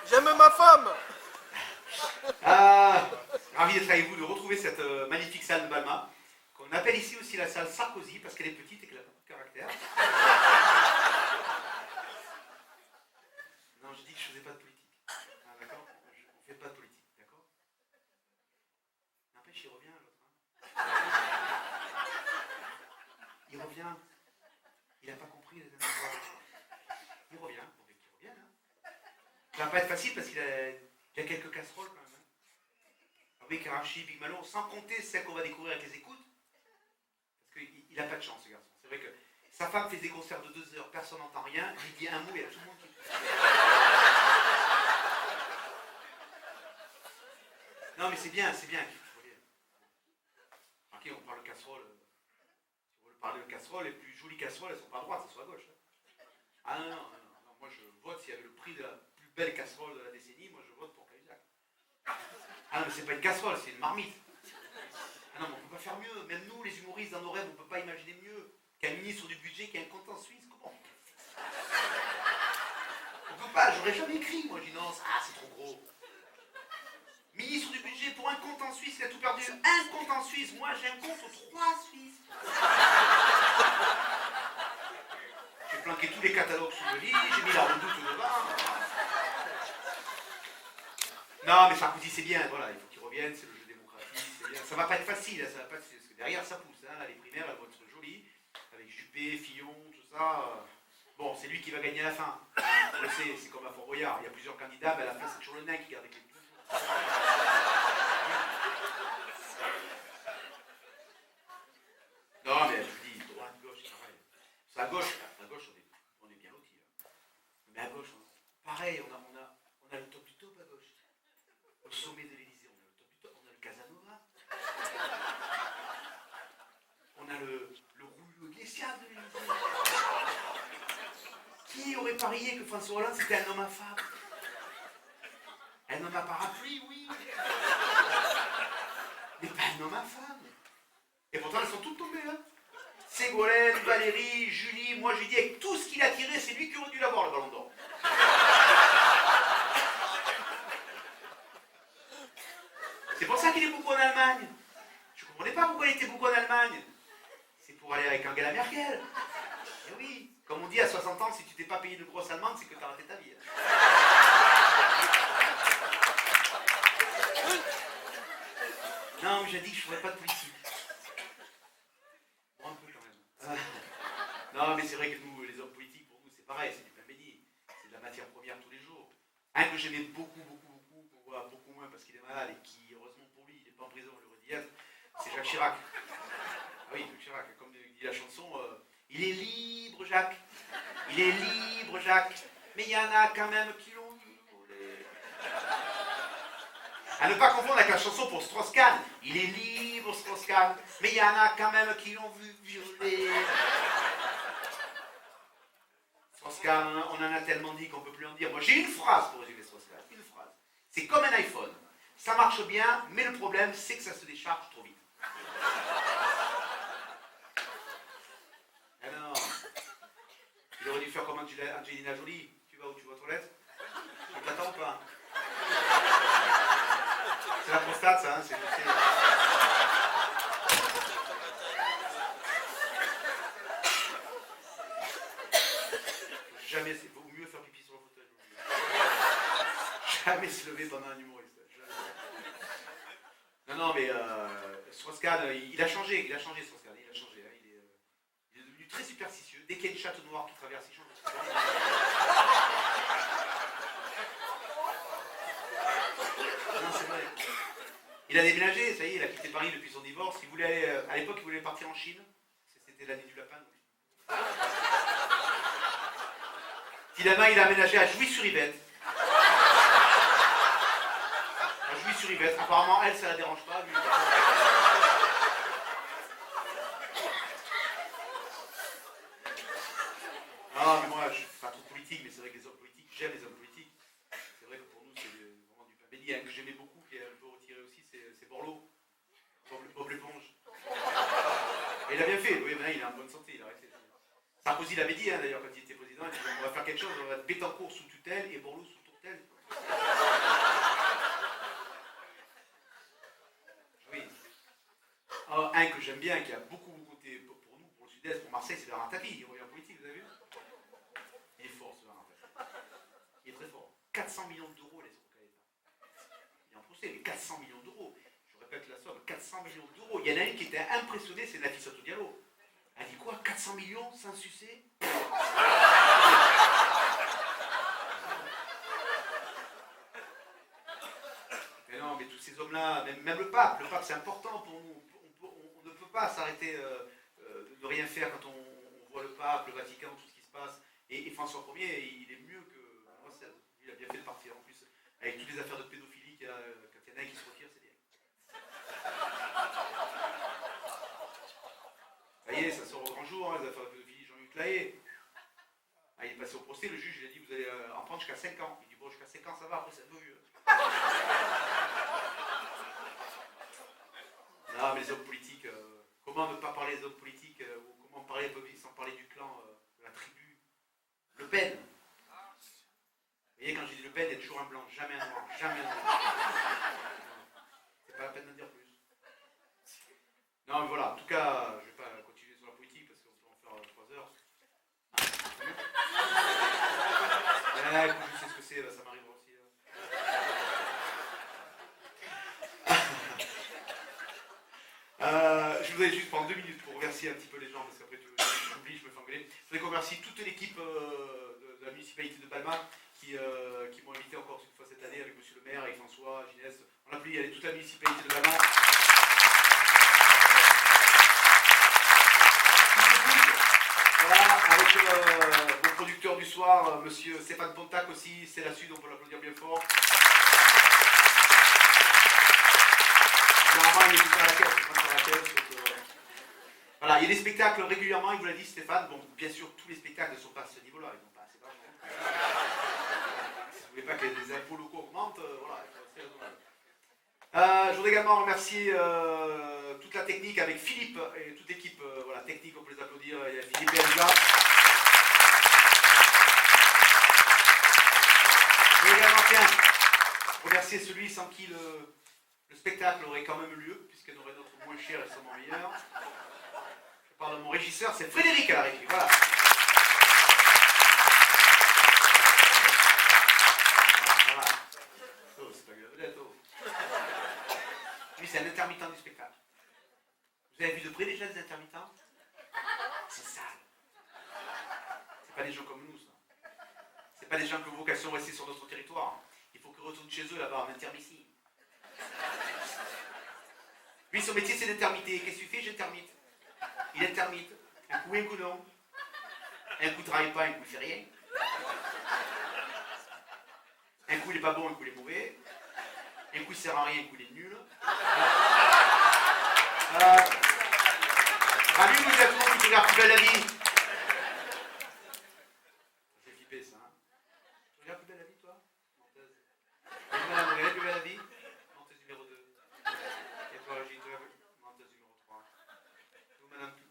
J'aime ma femme. Ravi d'être avec vous, de retrouver cette magnifique salle de Balma, qu'on appelle ici aussi la salle Sarkozy, parce qu'elle est petite et qu'elle a beaucoup de caractère. Non, je dis que je faisais pas de politique. Ah, d'accord. On fait pas de politique, d'accord. N'empêche, il revient, l'autre. Il revient. Il n'a pas compris la dernière fois. Il revient. On veut qu'il revienne. Hein. Ça va pas être facile parce qu'il a quelques casseroles quand même. Hein. Ah oui, Karachi, Big Malo, sans compter celles qu'on va découvrir avec les écoutes. Parce qu'il n'a pas de chance, ce garçon. C'est vrai que sa femme fait des concerts de 2 heures, personne n'entend rien. Il dit un mot et il y a tout le monde qui... Non, mais c'est bien qu'il faut lire. Ok, on parle de casserole. Si vous voulez parler de casserole, les plus jolies casseroles, elles sont pas à droite, elles sont à gauche. Hein. Ah non, moi je vote s'il y avait le prix de la plus belle casserole de la décennie, moi je vote pour Cahuzac. Ah non, mais c'est pas une casserole, c'est une marmite. Ah non, mais on peut pas faire mieux. Même nous, les humoristes, dans nos rêves, on peut pas imaginer mieux qu'un ministre du budget qui a un compte en Suisse. Comment? On peut pas, j'aurais jamais écrit. Moi, je dis non, c'est trop gros. Ministre du budget pour un compte en Suisse, il a tout perdu. Un compte en Suisse, moi j'ai un compte aux 3 Suisses. J'ai planqué tous les catalogues sous le lit, j'ai mis la redoute dedans. Non, mais Sarkozy, c'est bien, voilà, il faut qu'il revienne, c'est le jeu démocratique, c'est bien. Ça va pas être facile, hein, ça va pas être, parce que derrière ça pousse, hein, les primaires, elles vont être jolies, avec Juppé, Fillon, tout ça. Bon, c'est lui qui va gagner à la fin. On le sait, c'est comme à Fort-Boyard, il y a plusieurs candidats, mais à la fin, c'est toujours le nain qui garde les clés. Non, mais je dis, droite, gauche, c'est pareil. C'est à gauche, on est bien lotis. Mais à gauche, pareil, on a le top du top à gauche. Au sommet de l'Élysée, on a le top du top, on a le Casanova. On a le Rouleau Iglesias de l'Élysée. Qui aurait parié que François Hollande c'était un homme à femme? Un homme à parapluie, oui. Mais pas un homme à femme. Et pourtant, elles sont toutes tombées, hein. Ségolène, Valérie, Julie, moi j'ai dit avec tout ce qu'il a tiré, c'est lui qui aurait dû l'avoir, le ballon d'or. C'est pour ça qu'il est beaucoup en Allemagne. Je ne comprenais pas pourquoi il était beaucoup en Allemagne. C'est pour aller avec Angela Merkel. Et oui, comme on dit à 60 ans, si tu t'es pas payé de grosse allemande, c'est que tu as raté ta vie. Non, mais j'ai dit que je ne ferais pas de politique. Bon, un peu quand même. Non, mais c'est vrai que nous, les hommes politiques, pour nous, c'est pareil, c'est du pain béni. C'est de la matière première tous les jours. Un que j'aimais beaucoup, qu'on voit beaucoup moins parce qu'il est malade et qui, heureusement pour lui, il n'est pas en prison, on le redit, c'est Jacques Chirac. Ah oui, Jacques Chirac, comme dit la chanson, il est libre, Jacques. Il est libre, Jacques. Mais il y en a quand même qui l'ont violé. À ne pas confondre avec la chanson pour Strauss-Kahn. Il est libre, Strauss-Kahn. Mais il y en a quand même qui l'ont vu violer. Strauss-Kahn, on en a tellement dit qu'on ne peut plus en dire. Moi, j'ai une phrase pour résumer Strauss-Kahn. Une phrase. C'est comme un iPhone. Ça marche bien, mais le problème, c'est que ça se décharge trop vite. Alors, il aurait dû faire comme Angelina Jolie. Tu vas où? Tu vas aux toilettes? Tu t'attends ou pas? C'est la prostate, ça, hein, c'est... Jamais, il vaut mieux faire pipi sur le fauteuil. Jamais se lever pendant un humoriste. Non, mais Strauss-Kahn, il a changé, Strauss-Kahn, il a changé. Hein, il est devenu très superstitieux. Dès qu'il y a une chatte noire qui traverse, il change de sport. Non, c'est vrai. Il a déménagé, ça y est, il a quitté Paris depuis son divorce. Il voulait aller, à l'époque, il voulait partir en Chine. C'était l'année du lapin. Finalement, il a aménagé à Jouy-sur-Yvette. À Jouy-sur-Yvette. Apparemment, elle, ça la dérange pas. Lui, non, mais moi, je suis pas trop politique, mais c'est vrai que les hommes politiques, j'aime les hommes politiques. C'est vrai que pour nous, c'est vraiment du pain béni. Un que j'aimais beaucoup, qui est un peu retiré aussi, c'est Borloo. Bob l'éponge. Et il a bien fait, oui, maintenant il est en bonne santé, il a arrêté. Sarkozy l'avait dit, hein, d'ailleurs, quand il était président, il dit on va faire quelque chose, on va mettre Bettencourt sous tutelle et Borloo sous tourtelle. Bien. Oui. Alors, un que j'aime bien, qui a beaucoup voté pour nous, pour le Sud-Est, pour Marseille, c'est Bernard Tapie. Il revient en politique, vous avez vu? Il est fort, ce Bernard Tapie. Il est très fort. 400 millions d'euros, les avocats d'État. Il est en procès, mais 400 millions d'euros. Je répète la somme, 400 millions d'euros. Il y en a une qui était impressionnée, c'est Nafissatou Diallo. Elle dit quoi? 400 millions sans succès? Mais non, mais tous ces hommes-là, même le pape c'est important pour nous. On ne peut pas s'arrêter de rien faire quand on voit le pape, le Vatican, tout ce qui se passe. Et François Ier, il est mieux que. Moi, il a bien fait de partir en plus. Avec toutes les affaires de pédophilie, quand il y en a un qui se retire, c'est bien. Ça y est, ça sort au grand jour, hein, les affaires de pédophilie, Jean-Luc Lahaye. Ah, il est passé au procès, le juge il a dit vous allez en prendre jusqu'à 5 ans. Il dit bon, jusqu'à 5 ans ça va, après c'est un peu vieux. Non, mais les hommes politiques, comment ne pas parler des hommes politiques ou comment parler sans parler du clan, de la tribu? Le Pen. Vous voyez, quand je dis Le Pen, il y a toujours un blanc, jamais un noir, jamais un noir. C'est pas la peine d'en dire plus. Non, mais voilà, en tout cas, je ne vais pas continuer sur la politique parce qu'on peut en faire 3 heures. Écoute, je sais ce que c'est, ça m'arrivera aussi. Je voudrais juste prendre 2 minutes pour remercier un petit peu les gens parce qu'après j'oublie, je me fais engueuler. Je voudrais qu'on remercie toute l'équipe de la municipalité de Balma qui m'ont invité encore une fois cette année avec monsieur le maire, avec François, Ginès. On applaudit toute la municipalité de Balma. Voilà, avec mon producteur du soir, monsieur Stéphane Pontac aussi, c'est la Sud, on peut l'applaudir bien fort. Normalement, il est tout à la caisse, voilà, il y a des spectacles régulièrement, il vous l'a dit Stéphane. Bon, bien sûr, tous les spectacles ne sont pas à ce niveau-là, ils n'ont pas assez d'argent. Si vous ne voulez pas que les impôts locaux augmentent, voilà, c'est raisonnable. Je voudrais également remercier toute la technique avec Philippe et toute l'équipe voilà, technique, on peut les applaudir. Il y a Philippe et Elsa. Je voudrais également remercier celui sans qui le spectacle aurait quand même lieu, puisqu'il y en aurait d'autres moins chers et sûrement meilleurs. Je parle de mon régisseur, c'est Frédéric à la régie. Voilà. Voilà. Oh, c'est pas une vedette, oh. Lui, c'est un intermittent du spectacle. Vous avez vu de près déjà des intermittents? C'est sale. C'est pas des gens comme nous, ça. C'est pas des gens qui ont vocation à rester sur notre territoire. Il faut qu'ils retournent chez eux là-bas en intermissive. Lui, son métier, c'est d'intermité. Qu'est-ce que tu fais? J'intermite. Il intermite. Un coup oui, un coup non. Un coup, il travaille pas, un coup, il fait rien. Un coup, il est pas bon, un coup, il est mauvais. Un coup, il sert à rien, un coup, il est nul. Lui, vous êtes tout le monde qui regarde Plus belle la vie. C'est flippé, ça. Hein. Tu regardes Plus belle la vie, toi? Menteuse. Madame, vous regardez Plus belle la vie? Menteuse numéro 2. Et toi, Régine, tu regardes menteuse numéro 3. Vous, madame, Plus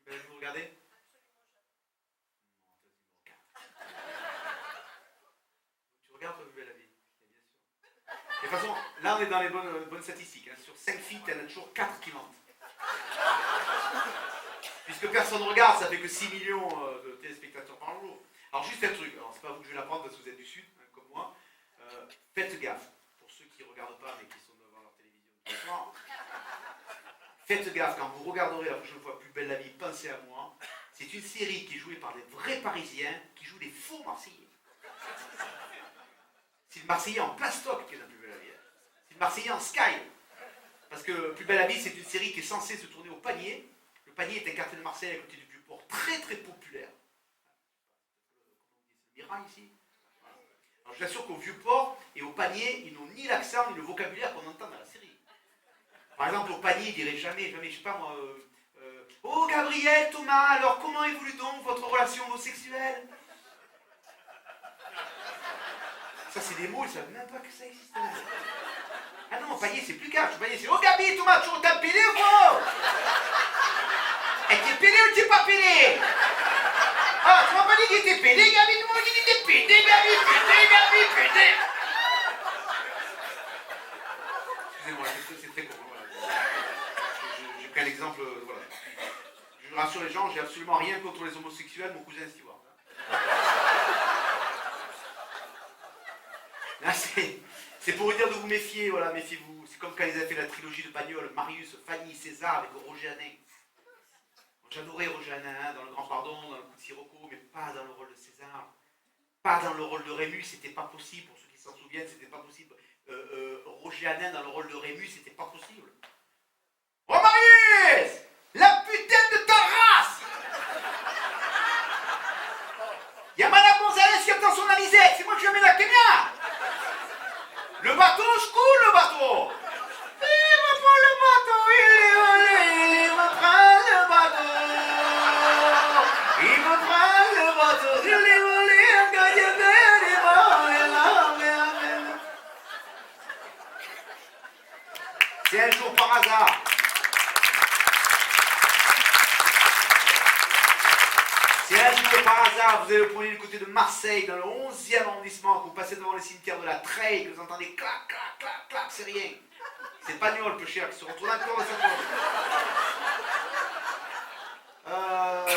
belle la vie, vous regardez? Menteuse numéro 4. Tu regardes Plus belle la vie? Bien sûr. De toute façon, là, on est dans les bonnes statistiques. Hein. Sur 5 filles, il y en a toujours 4 qui mentent. Puisque personne ne regarde, ça fait que 6 millions de téléspectateurs par jour. Alors juste un truc, alors c'est pas vous que je vais l'apprendre parce que vous êtes du Sud, hein, comme moi. Faites gaffe, pour ceux qui ne regardent pas mais qui sont devant leur télévision tous les soirs. Faites gaffe, quand vous regarderez la prochaine fois Plus belle la vie, pensez à moi. C'est une série qui est jouée par des vrais Parisiens qui jouent des faux Marseillais. C'est le Marseillais en plastoc qui est dans Plus belle la vie. C'est le Marseillais en sky. Parce que Plus belle la vie, c'est une série qui est censée se tourner au Panier. Le Panier est un quartier de Marseille à côté du Vieux-Port, très très populaire. C'est le Mirail ici. Alors je vous assure qu'au Vieux-Port et au Panier, ils n'ont ni l'accent ni le vocabulaire qu'on entend dans la série. Par exemple, au Panier, ils diraient jamais, je sais pas moi, oh Gabriel, Thomas, alors comment évolue donc votre relation homosexuelle? Ça, c'est des mots, ils ne savent même pas que ça existe. Ah non, au Panier, c'est plus grave. Au Panier, c'est oh Gabi, Thomas, tu t'as pédé ou quoi? T'es pédé ou t'es pas pédé? Ah, tu m'as pas dit qu'il était pédé, Gabi, tu m'as dit qu'il était pédé, Gabi, pédé, Gabi, pédé. rassure les gens, j'ai absolument rien contre les homosexuels, mon cousin Stewart. Là, c'est pour vous dire de vous méfier, voilà, méfiez-vous. C'est comme quand ils avaient fait la trilogie de Pagnol, Marius, Fanny, César avec Roger Hanin. J'adorais Roger Hanin dans Le Grand Pardon, dans Le Coup de Sirocco, mais pas dans le rôle de César. Pas dans le rôle de Rémus, c'était pas possible. Pour ceux qui s'en souviennent, c'était pas possible. Roger Hanin dans le rôle de Rémus, c'était pas possible. Oh Marius, la putain de ta race! Y'a Madame Gonzalez qui attend son anisette, c'est moi qui lui amène la Kenya! Le bateau, je coule le bateau! Il me prend le bateau, il me prend le bateau! Il me prend le bateau, il est volé, c'est un jour par hasard. C'est un jour par hasard, vous allez prendre le côté de Marseille, dans le 11e arrondissement, que vous passez devant le cimetière de la Treille, que vous entendez clac, clac, clac, clac, c'est rien. C'est Pagnol, peu cher, qui se retourne encore dans sa poche.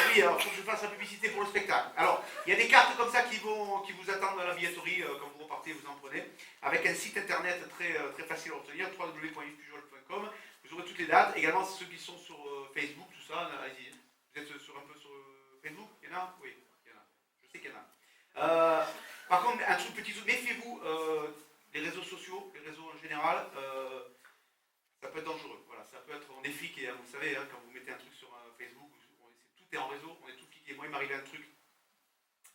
Oui, alors faut que je fasse la publicité pour le spectacle. Alors, il y a des cartes comme ça qui vous attendent à la billetterie quand vous repartez, vous en prenez, avec un site internet très facile à obtenir, www.yvespujol.com. Vous aurez toutes les dates, également ceux qui sont sur Facebook, tout ça, allez-y. Vous êtes un peu sur Facebook? Il y en a? Oui, il y en a. Je sais qu'il y en a. Par contre, un truc petit, méfiez-vous, les réseaux sociaux, les réseaux en général, ça peut être dangereux. Voilà, ça peut être, on est fliqué, hein, vous savez, hein, quand vous mettez un truc sur Facebook, tout est en réseau, on est tout fliqué. Moi, il m'est arrivé un truc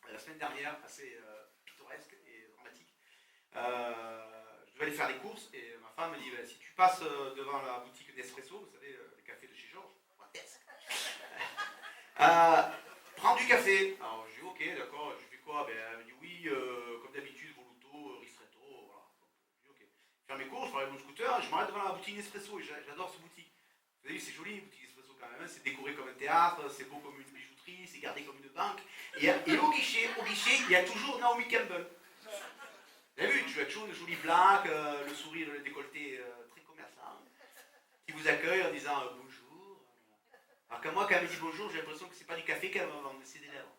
la semaine dernière, assez pittoresque et dramatique. Je devais aller faire des courses et ma femme me dit, si tu passes devant la boutique Nespresso, vous savez, le café de chez Georges, prends du café. Alors je dis ok, d'accord, je fais quoi? Elle me dit oui, comme d'habitude, voluto, ristretto, voilà. Je dis ok. Je fais mes courses, je prends mon scooter, je m'arrête devant la boutique Nespresso et j'adore cette boutique. Vous avez vu, c'est joli, une boutique Nespresso quand même, hein. C'est décoré comme un théâtre, c'est beau comme une bijouterie, c'est gardé comme une banque. Et au guichet, il y a toujours Naomi Campbell. Vous avez vu, tu as toujours une jolie blague, le sourire, le décolleté très commerçant, qui vous accueille en disant bonjour. Alors que moi, quand elle me dit bonjour, j'ai l'impression que c'est pas du café qu'elle me vend, c'est des lèvres.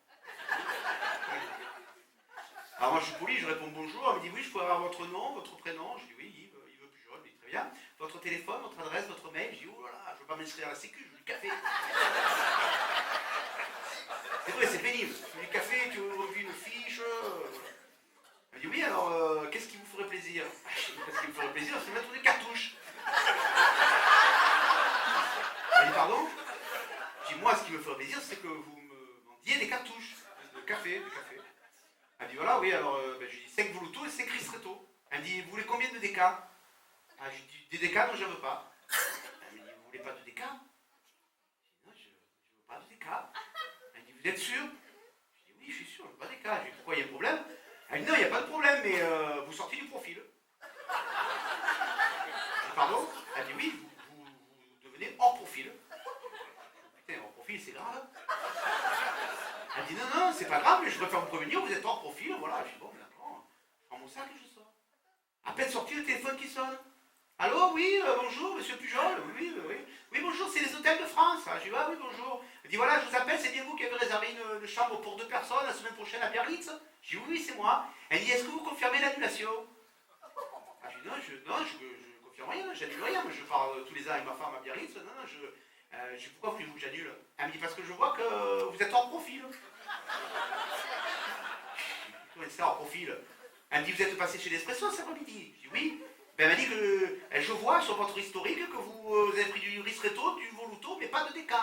Alors moi, je suis poli, je réponds bonjour, elle me dit oui, je pourrais avoir votre nom, votre prénom. Je dis oui, Yves Pujol, je dis très bien. Votre téléphone, votre adresse, votre mail. Je dis oh là là, je veux pas m'inscrire à la sécu, je veux du café. C'est vrai, c'est pénible. Tu veux du café, tu veux une fiche. Elle me dit oui, alors qu'est-ce qui vous ferait plaisir? Je dis qu'est-ce qui me ferait plaisir, c'est de mettre des cartouches. Elle dit pardon? Je dis moi, ce qui me ferait plaisir, c'est que vous me vendiez des cartouches de café, Elle me dit voilà, oui, alors je lui dis 5 voluto et 5 ristretto. Elle me dit vous voulez combien de DK? Je lui dis des DK, non, j'en veux pas. Elle me dit vous voulez pas de DK? Je dis non, je veux pas de DK. Elle me dit vous êtes sûr? Je dis oui, je suis sûr, je veux pas de DK. Je lui dis pourquoi il y a un problème? Elle me dit non, il n'y a pas de problème, mais vous sortez du profil. Je dis pardon? Elle me dit oui, vous devenez hors profil. Putain, hors profil, c'est grave. Elle dit non, c'est pas grave, mais je préfère vous prévenir, vous êtes hors profil, voilà. Je dis bon, d'accord, je prends mon sac et je sors. À peine sorti, le téléphone qui sonne. Allô, oui, bonjour, monsieur Pujol, oui, bonjour, c'est les hôtels de France. Je dis ah oui, bonjour. Elle dit voilà, je vous appelle, c'est bien vous qui avez réservé une chambre pour 2 personnes la semaine prochaine à Biarritz? Je dis oui, c'est moi. Elle dit est-ce que vous confirmez l'annulation? Je dis non, je confirme rien, j'annule rien, moi je pars tous les ans avec ma femme à Biarritz, non, je dis pourquoi voulez-vous que j'annule? Elle me dit parce que je vois que vous êtes hors profil. Je dis c'est hors profil. Elle me dit vous êtes passé chez l'Espresso cet après-midi? Je dis oui. Ben, elle m'a dit que je vois sur votre historique que vous avez pris du ristretto, du voluto, mais pas de DK.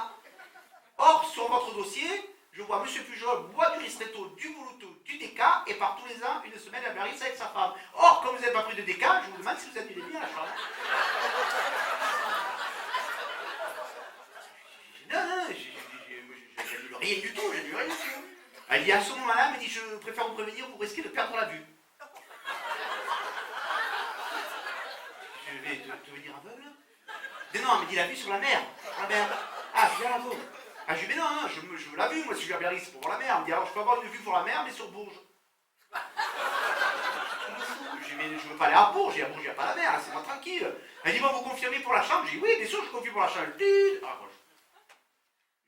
Or, sur votre dossier, je vois monsieur Pujol boit du ristretto, du voluto, du DK et part tous les ans une semaine à Biarritz avec sa femme. Or, comme vous n'avez pas pris de DK, je vous demande si vous annulez bien la chambre. Non, j'annule rien du tout, Elle dit à ce moment-là, elle me dit je préfère vous prévenir, vous risquez de perdre la vue. Je vais devenir aveugle? Mais non, elle me dit la vue sur la mer. Ah, je viens la vue. Je lui dis mais non, je veux la vue, moi si je vais à Biarritz, c'est pour voir la mer. Elle me dit alors je peux avoir une vue pour la mer, mais sur Bourges. Je dis mais je veux pas aller à Bourges, à Bourges il n'y a pas la mer, c'est moi tranquille. Elle dit bon, vous confirmez pour la chambre? Je dis oui, bien sûr je confirme pour la chambre.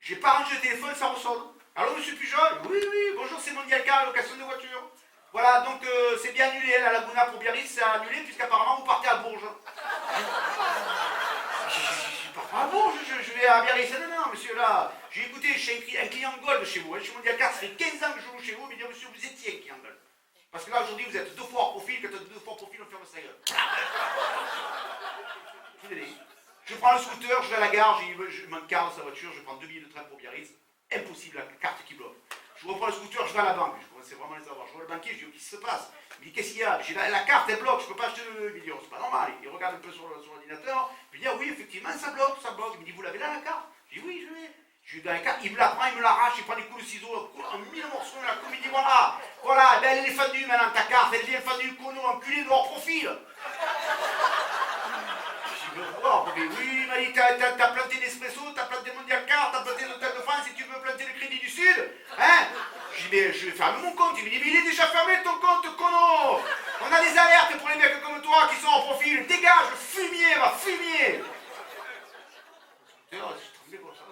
J'ai pas rangé le téléphone, ça ressonne. Allô, monsieur Pujol? Oui, oui, bonjour, c'est Mondial Car, location de voiture. Voilà, donc c'est bien annulé, la Laguna pour Biarritz, c'est annulé, puisqu'apparemment vous partez à Bourges. Je pars pas à Bourges, je vais à Biarritz. Non, non, monsieur, là, j'ai écouté, j'ai un client gold chez vous, chez Mondial Car, ça fait 15 ans que je joue chez vous, mais dire, monsieur, vous étiez un client gold. Parce que là, aujourd'hui, vous êtes 2 fois hors profil, quand vous êtes 2 fois hors profil, on ferme sa gueule. Je vous l'ai dit. Je prends le scooter, je vais à la gare, je manque carte dans sa voiture, je prends 2 billets de train pour Biarritz. Impossible, la carte qui bloque. Je reprends le scooter, je vais à la banque. Je commençais vraiment à les avoir. Je vois le banquier, je dis, qu'est-ce qui se passe? Il me dit, qu'est-ce qu'il y a? J'ai la carte, elle bloque, je ne peux pas acheter le. Il me dit, oh, c'est pas normal. Il regarde un peu sur l'ordinateur. Il me dit, ah oui, effectivement, ça bloque, ça bloque. Il me dit, vous l'avez là, la carte? Je dis, oui, je l'ai. Je lui donne la carte, il me la prend, il me l'arrache, il prend des coups de ciseaux, en 1000 morceaux, il me dit, voilà, voilà, ben elle est fendue maintenant, ta carte, elle est bien fendue, cono, enculé de hors profil. Oui, il m'a dit, t'as planté Nespresso, t'as planté Mondial Car, t'as planté l'Hôtel de France et tu veux planter le Crédit du Sud? Hein? Je dis, mais je vais fermer mon compte. Il me dit, mais il est déjà fermé ton compte, cono. On a des alertes pour les mecs comme toi qui sont en profil. Dégage, fumier, va, fumier. Je tremblais comme ça.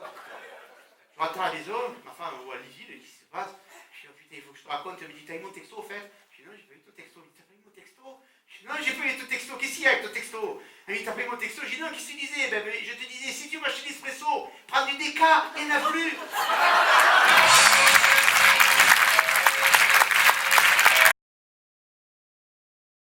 Je rentre à la maison, ma femme me voit livide, qu'est-ce qui se passe? Je dis, oh putain, il faut que je te raconte. Elle me dit, t'as eu mon texto au fait? Je dis, non, j'ai pas eu ton texto. Elle me dit, t'as pas eu mon texto? Je dis, non, j'ai pas eu ton texto. Qu'est-ce qu'il y a avec ton texto? Elle me dit, t'as pas eu mon texto? Je dis, non, qu'est-ce que tu disais? Ben, je te disais, si tu veux acheter l'espresso, prends du déca et n'a plus.